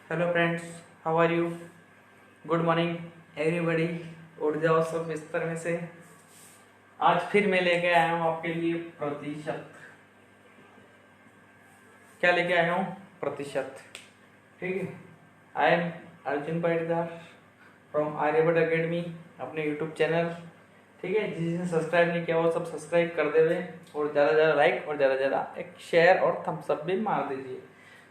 Hello friends, how are you? Good morning everybody. उठ जाओ सब बिस्तर में से। आज फिर मैं लेके आया हूँ आपके लिए प्रतिशत। क्या लेके आया हूँ? प्रतिशत। ठीक है। I am Arjun Patidar from Aryabhatta academy, अपने यूट्यूब चैनल। ठीक है, जिसने सब्सक्राइब नहीं किया वो सब सब्सक्राइब कर देवे और ज़्यादा से ज़्यादा लाइक और ज़्यादा से ज़्यादा एक शेयर और थम्स अप भी मार दीजिए।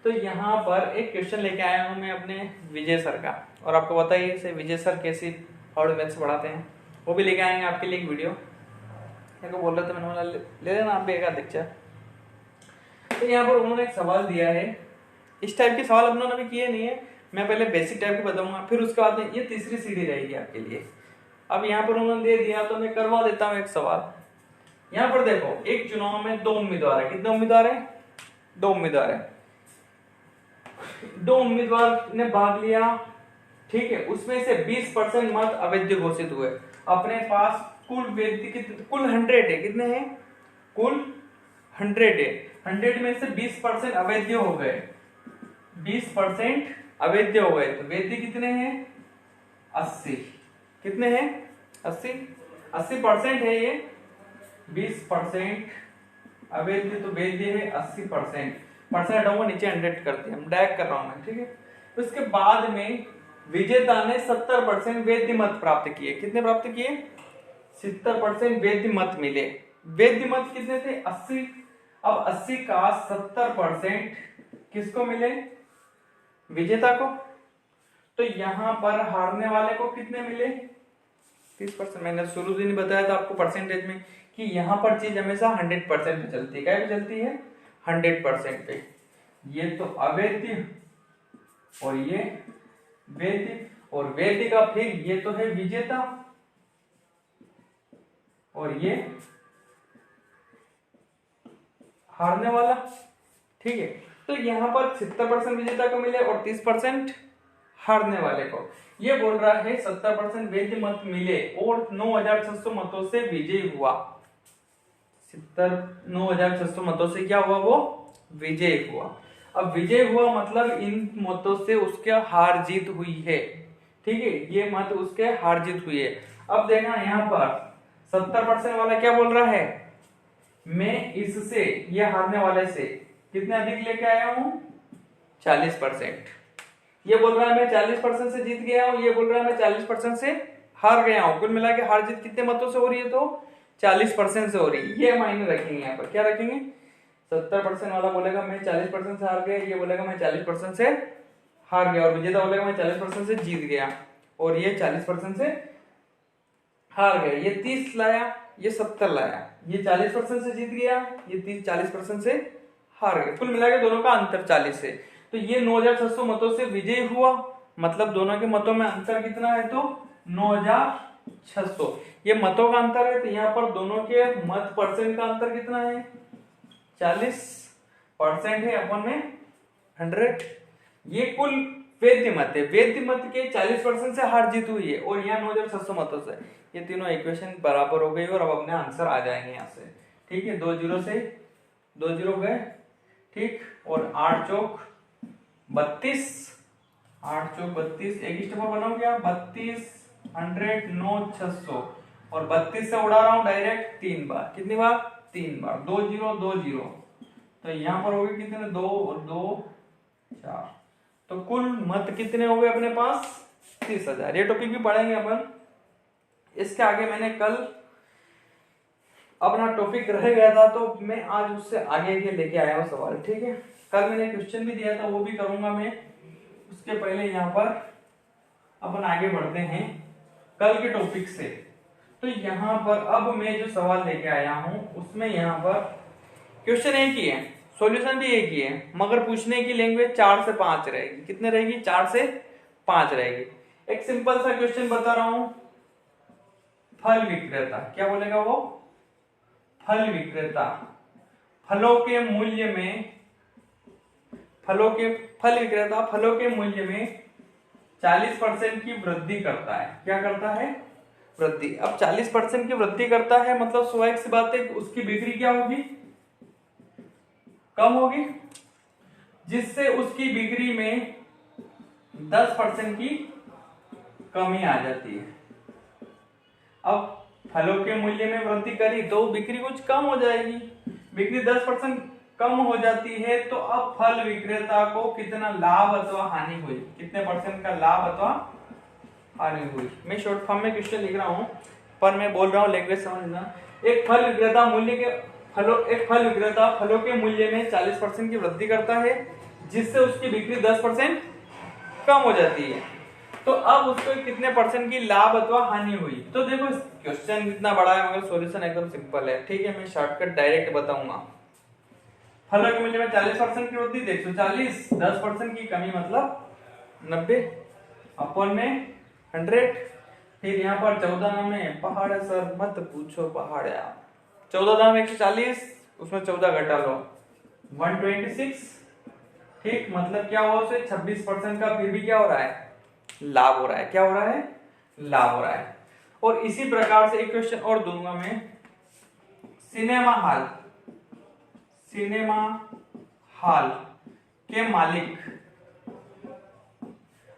तो यहाँ पर एक क्वेश्चन लेके आया हूँ मैं अपने विजय सर का, और आपको बताइए इसे विजय सर कैसी हाउ मैथ्स पढ़ाते हैं, वो भी लेके आएंगे आपके लिए एक वीडियो। मेरे को बोल रहे थे, मैंने बोला ले लेना आप भी एक आध लेक्चर। तो यहाँ पर उन्होंने एक सवाल दिया है। इस टाइप के सवाल उन्होंने अभी किए नहीं है, मैं पहले बेसिक टाइप के बताऊंगा, फिर उसके बाद में ये तीसरी सीढ़ी रहेगी आपके लिए। अब यहाँ पर उन्होंने दे दिया तो मैं करवा देता हूँ एक सवाल। यहाँ पर देखो, एक चुनाव में दो उम्मीदवार है। कितने उम्मीदवार है? दो उम्मीदवार है। दो उम्मीदवार ने भाग लिया, ठीक है। उसमें से 20% मत अवैध घोषित हुए। अपने पास कुल वैध कुल 100 है। कितने हैं? कुल 100 है। 100 में से 20% अवैध हो गए। 20% अवैध हो गए तो वैध कितने हैं? 80। कितने हैं? 80। 80% है ये। 20% अवैध तो वैध है 80%। परसेंट हटाऊंगा, नीचे 100 कर दिया, डायरेक्ट कर रहा हूं मैं। ठीक है। उसके बाद में विजेता ने 70% वैध मत प्राप्त किए। कितने प्राप्त किए? 70% वैध मत मिले। वैध मत कितने थे? 80। अब 80 का 70% किसको मिले? विजेता को। तो यहां पर हारने वाले को कितने मिले? 30%। मैंने शुरू से नहीं बताया था आपको परसेंटेज में कि यहां पर चीज हमेशा 100% पे चलती है। क्या पे चलती है? 100% पे। ये तो अवैध और ये वैध, और वैध का फिर ये तो है विजेता और ये हारने वाला। ठीक है। तो यहां पर 70% विजेता को मिले और 30% हारने वाले को। ये बोल रहा है 70% वैध मत मिले और 9,600 मतों से विजयी हुआ। 9,600 मतों से क्या हुआ? वो विजय हुआ। अब विजय हुआ मतलब इन मतों से उसके हार जीत हुई है। ठीक है, ये मत उसके हार जीत हुई है। अब देखना यहाँ पर 70% वाला क्या बोल रहा है? मैं इससे, ये हारने वाले से कितने अधिक लेके आया हूं? 40%। ये बोल रहा है मैं 40% से जीत गया हूं, ये बोल रहा है मैं 40% से हार गया हूं। कुल मिला के हार जीत कितने मतों से हो रही है? तो 40% से हो रही है। ये मायने रखेंगे यहाँ पर। क्या रखेंगे? 70% वाला बोलेगा मैं 40% से हार गया, ये बोलेगा मैं 40% से हार गया, और विजेता बोलेगा मैं 40% से जीत गया, और ये 40% से हार गया। ये 30 लाया, ये 70 लाया। ये 40% से जीत गया, ये 40% से हार गया। कुल मिला के दोनों का अंतर 40 है। तो ये 9,600 मतों से विजय हुआ, मतलब दोनों के मतों में अंतर कितना है? तो 9,600। ये मतों का अंतर है, तो यहाँ पर दोनों के मत परसेंट का अंतर कितना है? 40% है अपन में 100। ये कुल वैध मत है। वैध मत के 40% से हार जीत हुई है, और यहाँ 9,600 मतों से। ये तीनों इक्वेशन बराबर हो गई और अब अपने आंसर आ जाएंगे यहाँ से। ठीक है, 2 जीरो से 2 जीरो गए। ठीक, और 8 चौक 32, 8 चौक 32, एक स्टेप बनाओ क्या? 32, 100, 9,600, और 32 से उड़ा रहा हूं डायरेक्ट 3 बार। कितनी बार? 3 बार। 2 जीरो 2 जीरो, तो यहां पर हो गए कितने? 2 और 2 4। तो कुल मत कितने हो गए अपने पास? 30,000। ये टॉपिक भी पढ़ेंगे अपन। इसके आगे मैंने कल अपना टॉपिक रह गया था, तो मैं आज उससे आगे के लेके आया हूं सवाल। ठीक है, कल मैंने क्वेश्चन भी दिया था, वो भी करूंगा मैं। उसके पहले यहाँ पर अपन आगे बढ़ते हैं कल के टॉपिक से। तो यहाँ पर अब मैं जो सवाल लेके आया हूं उसमें यहाँ पर क्वेश्चन एक ही है, सॉल्यूशन भी एक ही है, मगर पूछने की लैंग्वेज 4 से 5 रहेगी। कितने रहेगी? 4 से 5 रहेगी। एक सिंपल सा क्वेश्चन बता रहा हूं। फल विक्रेता, क्या बोलेगा वो? फल विक्रेता फलों के मूल्य में फल विक्रेता फलों के मूल्य में 40% की वृद्धि करता है। क्या करता है? वृद्धि। अब 40% की वृद्धि करता है मतलब स्वाभाविक सी बात है उसकी बिक्री क्या होगी? कम होगी, जिससे उसकी बिक्री में 10% की कमी आ जाती है। अब फलों के मूल्य में वृद्धि करी तो बिक्री कुछ कम हो जाएगी, बिक्री 10% कम हो जाती है, तो अब फल विक्रेता को कितना लाभ अथवा हानि हुई, कितने परसेंट का लाभ अथवा हानि हुई। मैं शॉर्ट फॉर्म में क्वेश्चन लिख रहा हूँ पर मैं बोल रहा हूँ लैंग्वेज समझना। एक फल विक्रेता फलों के मूल्य में 40% की वृद्धि करता है, जिससे उसकी बिक्री 10% कम हो जाती है। तो अब उसको कितने परसेंट की लाभ अथवा हानि हुई। तो देखो क्वेश्चन इतना बड़ा है मगर सॉल्यूशन एकदम सिंपल है, ठीक है। मैं शॉर्टकट डायरेक्ट बताऊंगा। फलों के मूल्य में 40% की वृद्धि, 140, 10% की कमी मतलब 90 अपन में 100। फिर यहाँ पर 14 में पहाड़ है सर, मत पूछो पहाड़ है। 14 में 140, उसमें 14 घटा लो 126, ठीक। मतलब क्या हुआ उसे 26% का फिर भी क्या हो रहा है, लाभ हो रहा है। क्या हो रहा है, लाभ हो रहा है। और इसी प्रकार से एक क्वेश्चन और दूंगा मैं। सिनेमा हॉल के मालिक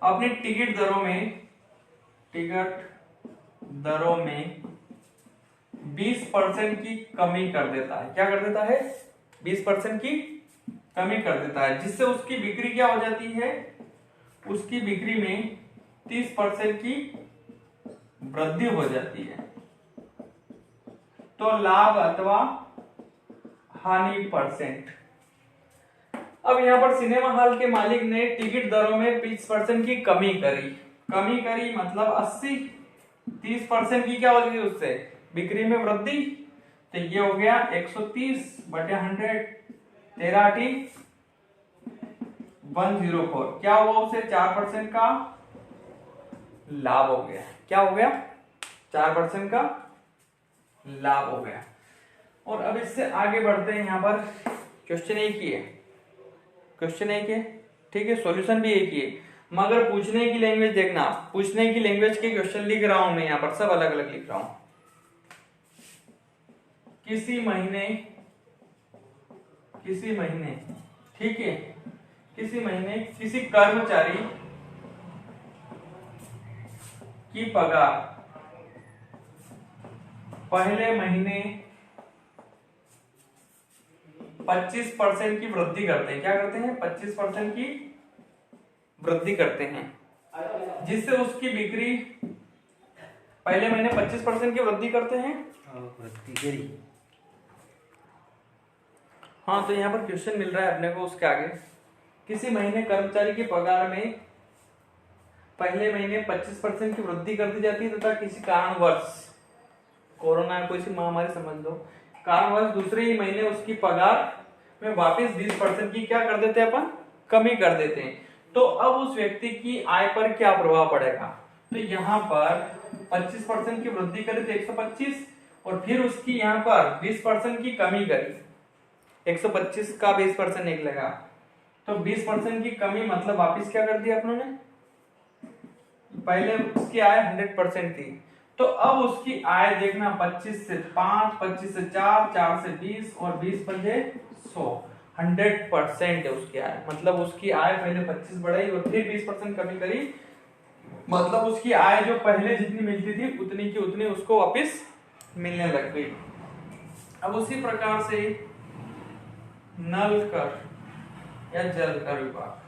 अपनी टिकट दरों में 20% की कमी कर देता है। क्या कर देता है, 20% की कमी कर देता है, जिससे उसकी बिक्री क्या हो जाती है, उसकी बिक्री में 30% की वृद्धि हो जाती है। तो लाभ अथवा हानि परसेंट। अब यहां पर सिनेमा हॉल के मालिक ने टिकट दरों में 20% की कमी करी मतलब 80, 30% की क्या हो गई उससे बिक्री में वृद्धि। तो ये हो गया 130/100, 104। क्या हुआ उसे 4% का लाभ हो गया। क्या हो गया, 4% का लाभ हो गया। और अब इससे आगे बढ़ते हैं। यहाँ पर क्वेश्चन एक ही है, ठीक है। सॉल्यूशन भी एक ही है, मगर पूछने की लैंग्वेज देखना, पूछने की लैंग्वेज के क्वेश्चन लिख रहा हूं मैं यहाँ पर, सब अलग अलग लिख रहा हूं। किसी महीने, ठीक है, किसी महीने किसी कर्मचारी की पगार पहले महीने 25% की वृद्धि करते हैं। क्या करते हैं, 25% की वृद्धि करते हैं, जिससे उसकी बिक्री पहले महीने 25% की वृद्धि करते हैं। हाँ, तो यहाँ पर क्वेश्चन मिल रहा है अपने को उसके आगे। किसी महीने कर्मचारी की पगार में पहले महीने 25% की वृद्धि कर दी जाती है तथा किसी कारणवश, कोरोना कोई सी महामारी समझ लो, कारणवश दूसरे ही महीने उसकी पगार में वापस 20% की क्या कर देते हैं अपन, कमी कर देते हैं। तो अब उस व्यक्ति की आय पर क्या प्रभाव पड़ेगा। तो यहाँ पर 25% की वृद्धि करी तो 125, और फिर उसकी यहाँ पर 20% की कमी करी, 125 का 20% निकलेगा, तो 20% की कमी मतलब वापस क्या कर दिया अपनों ने, पहले उसकी आय 100% थी, तो अब उसकी आय देखना 25 से 5, 25 से 4, 4 से 20 और 20 पंजे 100, 100% है उसकी आय। मतलब उसकी आय पहले 25 बढ़ाई और फिर 20% कमी करी, मतलब उसकी आय जो पहले जितनी मिलती थी उतनी की उतनी उसको वापस मिलने लग गई। अब उसी प्रकार से नल कर या जल कर विभाग,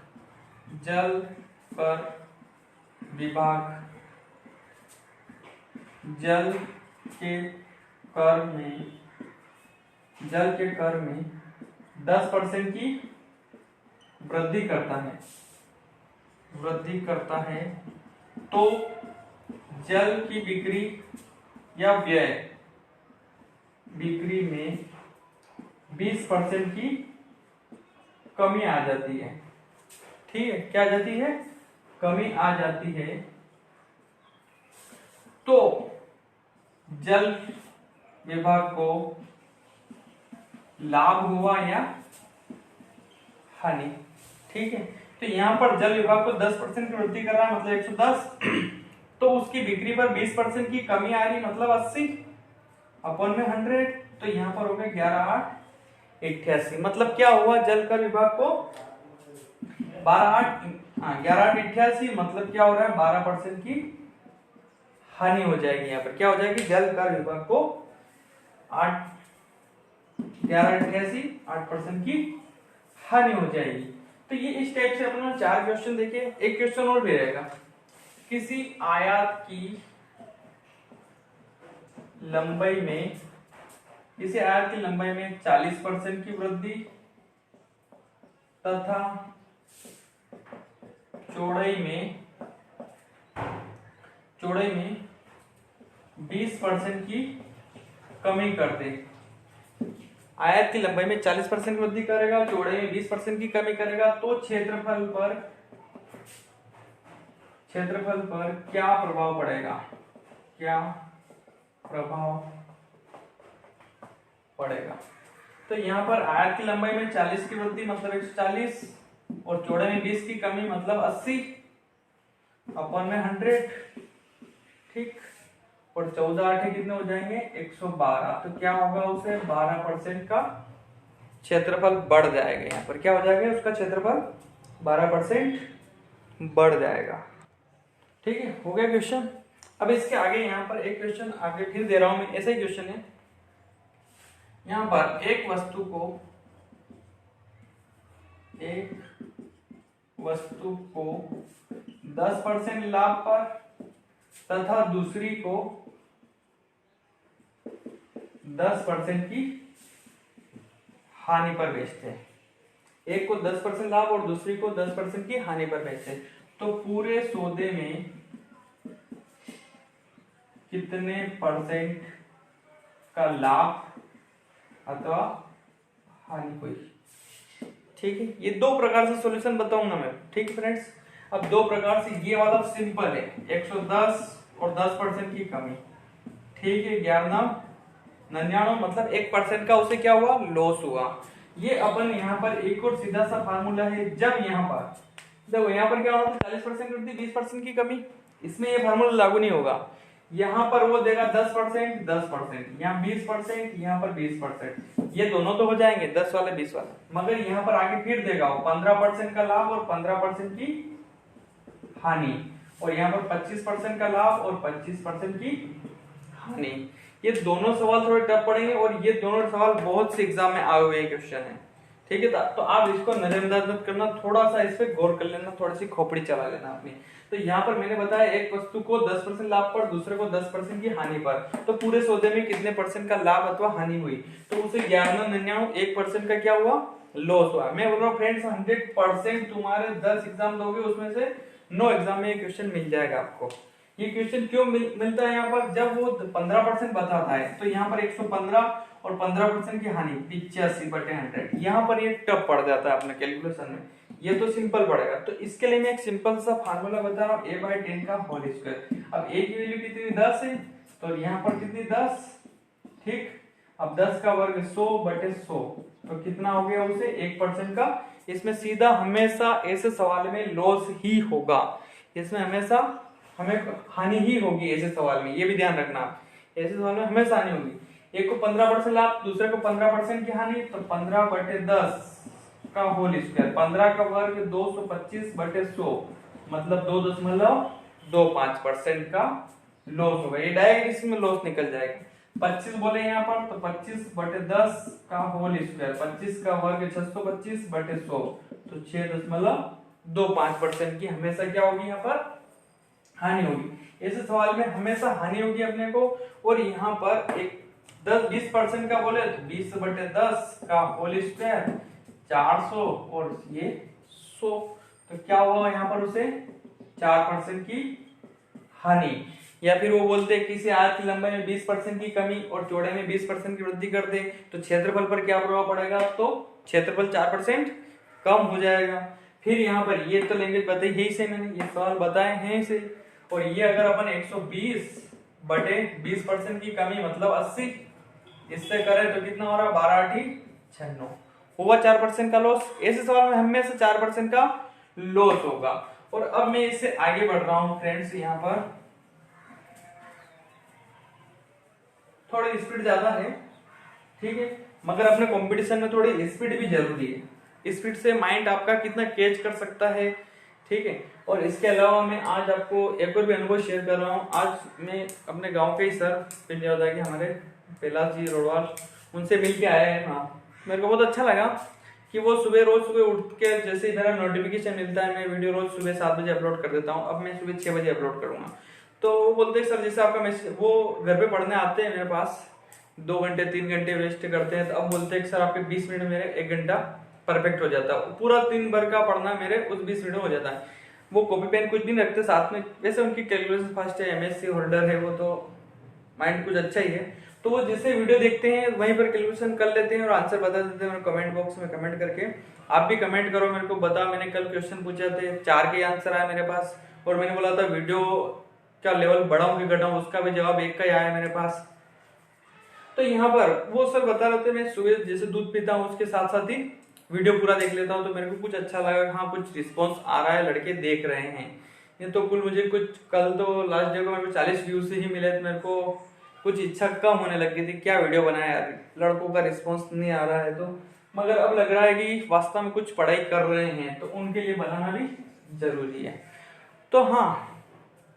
जल के कर में 10% की वृद्धि करता है, तो जल की बिक्री या व्यय बिक्री में 20% की कमी आ जाती है। ठीक है, क्या आ जाती है, कमी आ जाती है। तो जल विभाग को लाभ हुआ या हानि। ठीक है, तो यहां पर जल विभाग को 10% की वृद्धि कर रहा है मतलब 110, तो उसकी बिक्री पर 20% की कमी आ रही मतलब 80 अपन में 100, तो यहां पर हो गया 11, 8, 88। मतलब क्या हुआ, जल कर विभाग को 12, 8 हाँ 11/88 मतलब क्या हो रहा है 12% की हानि हो जाएगी। यहाँ पर क्या हो जाएगी, जल कर विभाग को 11/88 8% की हानि हो जाएगी। तो ये इस टाइप से अपना 4 क्वेश्चन देखे। एक क्वेश्चन और भी रहेगा, किसी आयत की लंबाई में, किसी आयत की लंबाई में 40% की वृद्धि तथा चौड़ाई में 20% की कमी कर दे। आयत की लंबाई में 40% की वृद्धि करेगा, चौड़ाई में 20% की कमी करेगा, तो क्षेत्रफल पर क्या प्रभाव पड़ेगा, क्या प्रभाव पड़ेगा। तो यहाँ पर आयत की लंबाई में 40 की वृद्धि मतलब 140 और चौड़ाई में 20 की कमी मतलब 80 अपन में 100, ठीक। और 14 8 कितने हो जाएंगे 112। तो क्या होगा, उसे 12% का क्षेत्रफल बढ़ जाएगा। यहाँ पर क्या हो जाएगा, उसका क्षेत्रफल 12% बढ़ जाएगा। ठीक है, हो गया क्वेश्चन। अब इसके आगे यहाँ पर एक क्वेश्चन आगे फिर दे रहा हूं मैं, ऐसा ही क्वेश्चन है। यहाँ पर एक वस्तु को 10% लाभ पर तथा दूसरी को 10% की हानि पर बेचते हैं। एक को 10% लाभ और दूसरी को 10% की हानि पर बेचते हैं। तो पूरे सौदे में कितने परसेंट का लाभ अथवा हानि हुई। ठीक है, ये दो प्रकार से सॉल्यूशन बताऊंगा मैं। ठीक है फ्रेंड्स, अब दो प्रकार से, ये वाला सिंपल है 110 और 10% की कमी। ठीक है, 99 मतलब 1% का उसे क्या हुआ, लॉस हुआ। ये अपन यहाँ पर एक और सीधा सा फार्मूला है, जब यहाँ पर देखो यहाँ पर क्या होगा 40% वृद्धि 20% की कमी, इसमें ये फार्मूला लागू नहीं होगा। यहाँ पर वो देगा 10%, 10%, यहाँ 20%, यहाँ पर 20%, ये दोनों तो हो जाएंगे 10 वाले 20 वाले, मगर यहाँ पर आगे फिर देगा वो 15% का लाभ और 15% की हानि, और यहाँ पर 25% का लाभ और 25% की हानि। ये दोनों सवाल थोड़े टफ पड़ेंगे और ये दोनों सवाल बहुत से एग्जाम में आए हुए क्वेश्चन है। ठीक है, तो आप इसको नजरअंदाज मत करना, थोड़ा सा इस पे गौर कर लेना, थोड़ी सी खोपड़ी चला लेना अपनी। तो यहाँ पर मैंने बताया एक वस्तु को 10% लाभ पर, दूसरे को 10% की हानि पर, तो पूरे सौदे में कितने परसेंट का लाभ अथवा हानि हुई, तो उसे 1199 1% का क्या हुआ, लॉस हुआ। मैं बोल रहा हूँ फ्रेंड्स 100% तुम्हारे 10 एग्जाम दोगे उसमें से 9 एग्जाम में ये क्वेश्चन मिल जाएगा आपको। ये क्वेश्चन क्यों मिलता है यहाँ पर, जब वो 15% बताता है तो यहाँ पर 115 और 15% की हानि 85/100, यहाँ पर ये टफ पड़ जाता है अपने कैलकुलेशन में। ये तो सिंपल पड़ेगा, तो इसके लिए मैं एक सिंपल सा फार्मूला बता रहा हूँ, a/10 का होल स्क्वायर। अब a की वैल्यू कितनी 10 है, तो यहाँ पर कितनी 10, ठीक। अब 10 का वर्ग 100/100, तो कितना हो गया उसे 1% का। इसमें सीधा हमेशा ऐसे सवाल में लॉस ही होगा, इसमें हमेशा हमें हानि ही होगी ऐसे सवाल में, ये भी ध्यान रखना। ऐसे सवाल में हमेशा हानि होगी। एक को 15% लाभ, दूसरे को 15% की हानि, तो 15/10 का होल स्क्वायर, 15 का वर्ग 225/100 मतलब 2.25% का लॉस होगा। ये डायरेक्ट इसमें लॉस निकल जाएगा। 25 बोले यहाँ पर, तो 25/10 का होल स्क्वायर, 25 का वर्ग 625/100, तो 6.25% की हमेशा क्या होगी यहाँ पर, हानि होगी। ऐसे सवाल में हमेशा हानि होगी अपने को। और यहाँ पर एक 10-20% का बोले तो 20/10 का होल स्क्वायर 400 और ये 100, तो क्या हुआ यहाँ पर उसे 4% की हानि। या फिर वो बोलते हैं किसी आयत की लंबाई में 20% की कमी और चौड़ाई में 20% की वृद्धि कर दे, तो क्षेत्रफल पर क्या प्रभाव पड़ेगा, तो क्षेत्रफल 4% कम हो जाएगा। फिर यहाँ पर ये तो लैंग्वेज बताई है इसे, मैंने ये सवाल बताए हैं इसे। और ये अगर अपन 120/20% की कमी मतलब 80 इससे करें तो कितना हो रहा है 12×8 = 96, हुआ 4% का लॉस। ऐसे सवाल में हमेशा 4% का लॉस होगा। और अब मैं इससे आगे बढ़ रहा हूं फ्रेंड्स, यहाँ पर थोड़ी स्पीड ज्यादा है, ठीक है, मगर अपने कंपटीशन में थोड़ी स्पीड भी जरूरी है। स्पीड से माइंड आपका कितना कैच कर सकता है, ठीक है। और इसके अलावा मैं आज आपको एक और भी अनुभव शेयर कर रहा हूँ। आज मैं अपने गांव के ही सर पिंड के हमारे कैलाश जी रोडवाल, उनसे मिल के आया है। हाँ, मेरे को बहुत अच्छा लगा कि वो रोज सुबह उठ के, जैसे मेरा नोटिफिकेशन मिलता है, मैं वीडियो रोज सुबह 7 बजे अपलोड कर देता हूँ। अब मैं सुबह 6 बजे अपलोड करूँगा। तो वो बोलते हैं सर जैसे आपका मैसेज, वो घर पे पढ़ने आते हैं मेरे पास, 2 घंटे 3 घंटे वेस्ट करते हैं। तो अब बोलते हैं कि सर आपके 20 मिनट मेरे 1 घंटा परफेक्ट हो जाता है, पूरा दिन भर का पढ़ना मेरे उस 20 मिनट में हो जाता है। वो कॉपी पेन कुछ भी नहीं रखते साथ में, वैसे उनकी कैलकुलेशन फास्ट है, एमएससी होल्डर है वो, तो माइंड कुछ अच्छा ही है। तो वो जैसे वीडियो देखते हैं वहीं पर कैलकुलेशन कर लेते हैं और आंसर बता देते हैं। मेरे कमेंट बॉक्स में कमेंट करके आप भी कमेंट करो, मेरे को बता। मैंने कल क्वेश्चन पूछे थे, 4 के आंसर आए मेरे पास, और मैंने बोला था वीडियो का लेवल बढ़ाऊं कि घटाऊं, उसका भी जवाब एक का ही आया मेरे पास। तो यहाँ पर वो सर बता रहे थे, मैं सुबह जैसे दूध पीता हूँ उसके साथ साथ ही वीडियो पूरा देख लेता हूँ, तो मेरे को कुछ अच्छा लगा। हाँ, कुछ रिस्पॉन्स आ रहा है, लड़के देख रहे हैं। ये तो कुल मुझे कुछ, कल तो लास्ट डे को मेरे को 40 व्यूज ही मिले, तो मेरे को कुछ इच्छा कम होने लग गई थी, क्या वीडियो बनाया यार, लड़कों का रिस्पॉन्स नहीं आ रहा है। तो मगर अब लग रहा है कि वास्तव में कुछ पढ़ाई कर रहे हैं, तो उनके लिए बनाना भी जरूरी है। तो हाँ,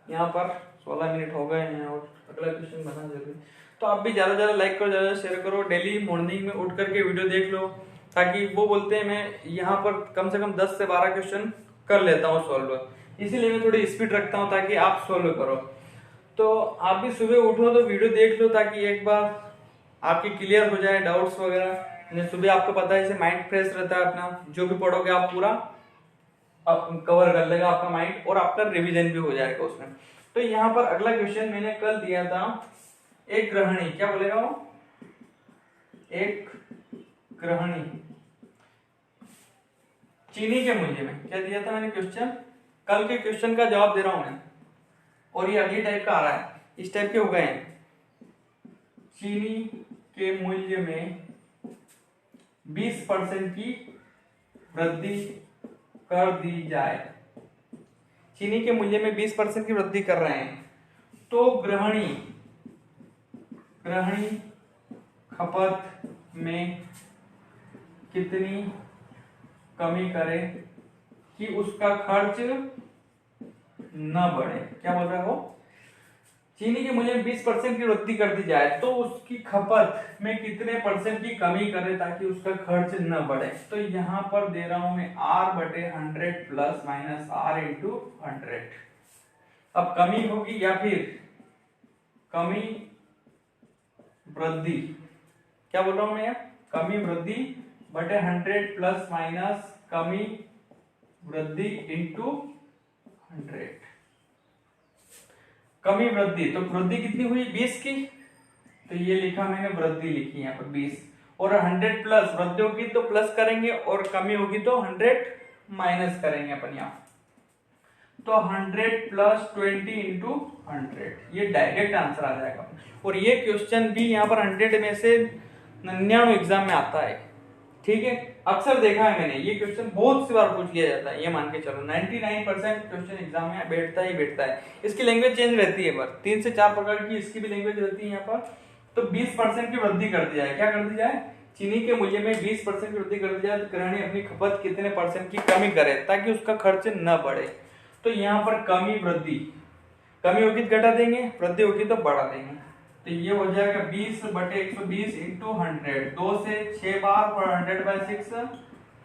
यहाँ पर 16 मिनट हो गए हैं और अगला क्वेश्चन बनाना जरूरी। तो आप भी ज्यादा ज्यादा लाइक करो, ज्यादा शेयर करो, डेली मॉर्निंग में उठ करके वीडियो देख लो, ताकि वो बोलते हैं मैं यहाँ पर कम से कम 10 से 12 क्वेश्चन कर लेता हूँ सॉल्व, इसीलिए मैं थोड़ी स्पीड रखता हूँ ताकि आप सॉल्व करो। तो आप भी सुबह उठो तो वीडियो देख लो, ताकि एक बार आपकी क्लियर हो जाए डाउट्स वगैरह। सुबह आपको पता है, इसे माइंड फ्रेश रहता है अपना, जो भी पढ़ोगे आप पूरा कवर कर लेगा आपका माइंड, और आपका रिवीजन भी हो जाएगा उसमें। तो यहाँ पर अगला क्वेश्चन मैंने कल दिया था, एक गृहिणी, क्या बोलेगा वो, एक गृहिणी चीनी के मूल्य में, क्या दिया था मैंने क्वेश्चन, कल के क्वेश्चन का जवाब दे रहा हूं मैं, और ये अगली टाइप का आ रहा है, इस टाइप के हो गए हैं। चीनी के मूल्य में 20% की वृद्धि कर दी जाए, चीनी के मूल्य में 20% की वृद्धि कर रहे हैं, तो गृहिणी खपत में कितनी कमी करे कि उसका खर्च न बढ़े। क्या बोल रहा है वो, चीनी के मूल्य में 20% की वृद्धि कर दी जाए तो उसकी खपत में कितने % की कमी करे ताकि उसका खर्च न बढ़े। तो यहां पर दे रहा हूं मैं R/100 plus minus R into 100। अब कमी होगी या फिर कमी वृद्धि, क्या बोल रहा हूं मैं यहाँ, कमी वृद्धि बटे 100 प्लस माइनस कमी वृद्धि इंटू 100। कमी वृद्धि, तो वृद्धि कितनी हुई 20 की, तो ये लिखा मैंने, वृद्धि लिखी यहाँ पर 20, और 100 प्लस वृद्धि होगी तो प्लस करेंगे, और कमी होगी तो 100 माइनस करेंगे अपन यहाँ। तो 100 प्लस 20 इंटू 100, ये डायरेक्ट आंसर आ जाएगा। और ये क्वेश्चन भी यहाँ पर 100 में से 99 एग्जाम में आता है, ठीक है, अक्सर देखा है मैंने, ये क्वेश्चन बहुत सी बार पूछ लिया जाता है, ये मान के चलो 99% क्वेश्चन एग्जाम में बैठता ही बैठता है। इसकी लैंग्वेज चेंज रहती है, पर 3 से 4 प्रकार की इसकी भी लैंग्वेज रहती है यहाँ पर। तो 20% की वृद्धि कर दी जाए, क्या कर दी जाए, चीनी के मूल्य में 20% की वृद्धि कर दी जाए, तो गृहिणी अपनी खपत कितने % की कमी करे ताकि उसका खर्च न बढ़े। तो यहाँ पर कमी वृद्धि, कमी होगी तो घटा देंगे, वृद्धि होगी तो बढ़ा देंगे। तो ये हो जाएगा 20/120 इंटू 100, 2 से 6 बार और 100/6,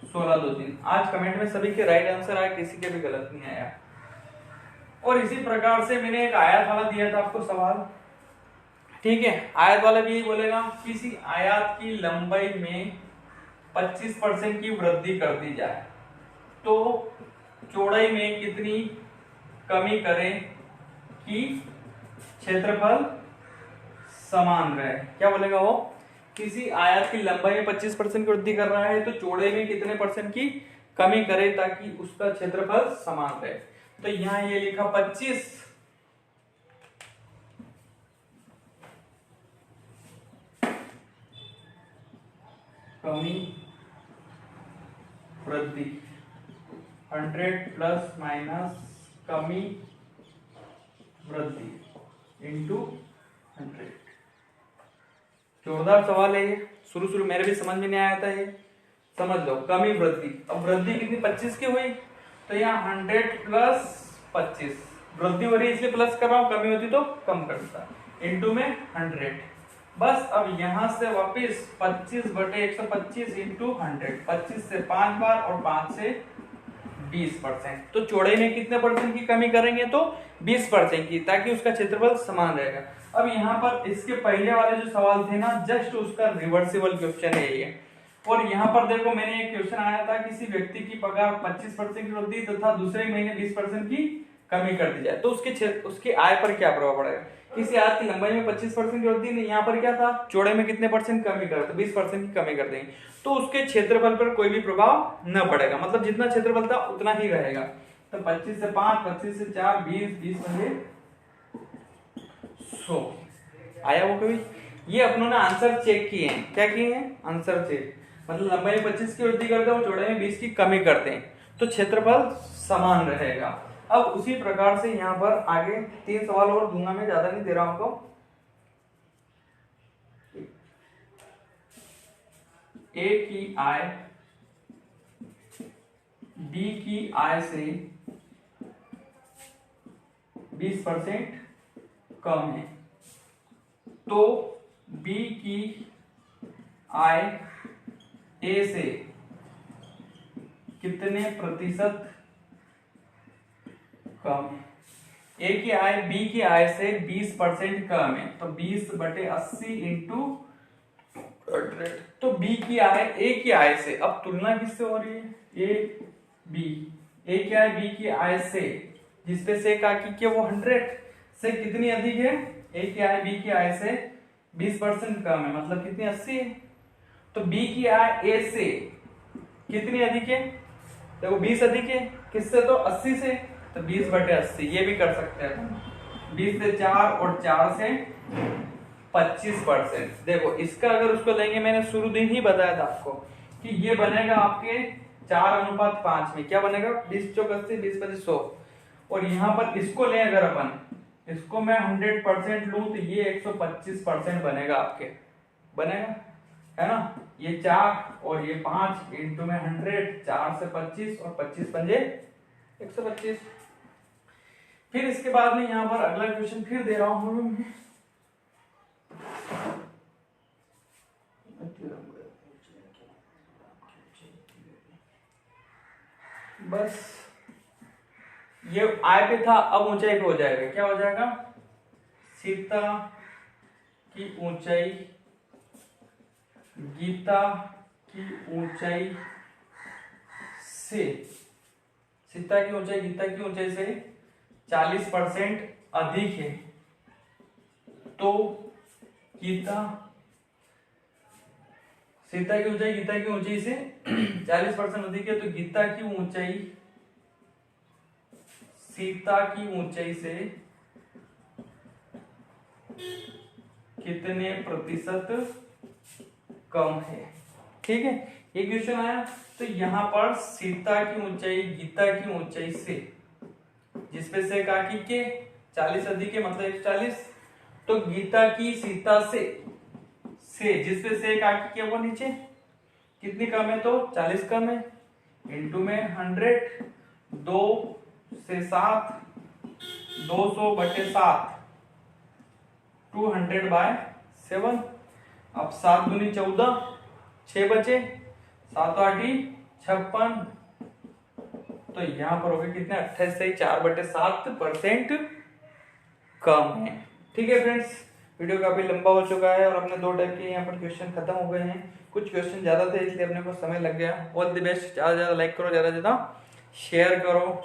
16 2 3। आज कमेंट में सभी के राइट आंसर आए, किसी के भी गलत नहीं आया। और इसी प्रकार से मैंने एक आयत वाला दिया था आपको सवाल, ठीक है, आयत वाला भी यही बोलेगा, किसी आयत की लंबाई में 25% की वृद्धि कर दी जाए तो चौड़ाई में कितनी कमी करें कि क्षेत्रफल समान रहे। क्या बोलेगा वो, किसी आयत की लंबाई में 25% की वृद्धि कर रहा है तो चौड़ाई में कितने % की कमी करे ताकि उसका क्षेत्रफल समान रहे। तो यहां ये लिखा 25 कमी वृद्धि, 100 प्लस माइनस कमी वृद्धि इंटू 100। जोरदार सवाल है ये, शुरू मेरे भी समझ में नहीं आया था ये, समझ लो, कमी वृद्धि। अब वृद्धि कितनी 25 की हुई, तो यहाँ 100 प्लस 25, वृद्धि हो रही है इसलिए प्लस कर रहा हूँ, कमी होती तो कम करता, इंटू में 100। बस अब यहाँ से वापिस 25/125 इंटू 100, 25 से 5 बार और 5 से 20%। तो चौड़ाई में कितने परसेंट की कमी करेंगे? तो 20% की, ताकि उसका क्षेत्रफल समान रहेगा। अब यहाँ पर इसके पहले वाले जो सवाल थे ना, जस्ट उसका रिवर्सिबल क्वेश्चन है ये। और यहाँ पर देखो मैंने एक क्वेश्चन आया था, किसी व्यक्ति की पगार 25% की वृद्धि तथा दूसरे महीने 20% की कमी कर दी जाए तो उसके आय पर क्या प्रभाव पड़ेगा? किसी हाथ की लंबाई में 25% की वृद्धि, यहाँ पर क्या था, चौड़ाई में कितने परसेंट कमी कर, तो 20% की कमी कर देंगे, तो उसके क्षेत्रफल पर कोई भी प्रभाव न पड़ेगा, मतलब जितना क्षेत्रफल था उतना ही रहेगा। तो 25 से 5, 25 से 4, 20, 20 बने 100। आया वो कभी? ये अपनों ने आंसर चेक किए हैं। क्या किए हैं? आंसर चेक, मतलब लंबाई में 25 की वृद्धि करते हैं, चौड़ाई में 20 की कमी करते हैं, तो क्षेत्रफल समान रहेगा। अब उसी प्रकार से यहाँ पर आगे 3 सवाल और दूंगा मैं, ज्यादा नहीं दे रहा हूं आपको। ए की आय बी की आय से 20% कम है, तो बी की आय ए से कितने प्रतिशत कम है? ए की आय बी की आय से 20% कम है, तो 20/80 इंटू 100। तो बी की आय ए की आय से, अब तुलना किससे हो रही है? ए बी, ए की आय बी की आय से, जिसपे से का कि वो 100 से कितनी अधिक है? ए की आय बी की आय से 20% कम है, मतलब कितनी? 80 है। तो बी की आय ए से कितनी अधिक है? देखो 20 अधिक है, किससे? तो 80 से, तो 20/80 ये भी कर सकते हैं। 20 से 4 और 4 से 25%। देखो इसका अगर उसको लेंगे, मैंने शुरू दिन ही बताया था आपको कि ये बनेगा आपके 4:5 में। क्या बनेगा? 20 चौक 80, 20 25 100। और यहाँ पर इसको ले अगर अपन, इसको मैं 100% लूं तो ये 125% बनेगा आपके, बनेगा, है ना? ये 4 और ये 5 इंटू में 100, 4 से 25 और 25 पंजे 125। फिर इसके बाद में यहाँ पर अगला क्वेश्चन फिर दे रहा हूं मैं, बस ये आय पे था, अब ऊंचाई पे हो जाएगा। क्या हो जाएगा? सीता की ऊंचाई गीता की ऊंचाई से, सीता की ऊंचाई गीता की ऊंचाई से 40% अधिक है, तो सीता की ऊंचाई गीता की ऊंचाई से 40% अधिक है, तो गीता की ऊंचाई सीता की ऊंचाई से कितने प्रतिशत कम है? ठीक है, ये क्वेश्चन आया। तो यहाँ पर सीता की ऊंचाई गीता की ऊंचाई से, जिसपे से कहा कि के 40 अधिक है, मतलब 140, तो गीता की सीता से जिसपे से कहा कि वो नीचे कितनी कम है? तो 40 कम है, इंटू में 100, 2 से 7, 200/7, 200/7। अब 7 दूनी 14, 6 बचे, 7 8 56, तो यहां पर हो गए कितने? 28 से 4/7% कम है। ठीक है फ्रेंड्स, वीडियो काफी लंबा हो चुका है और अपने 2 टाइप के यहाँ पर क्वेश्चन खत्म हो गए हैं। कुछ क्वेश्चन ज्यादा थे इसलिए अपने को समय लग गया। ऑल द बेस्ट, ज्यादा से ज्यादा लाइक करो, ज्यादा से ज्यादा शेयर करो।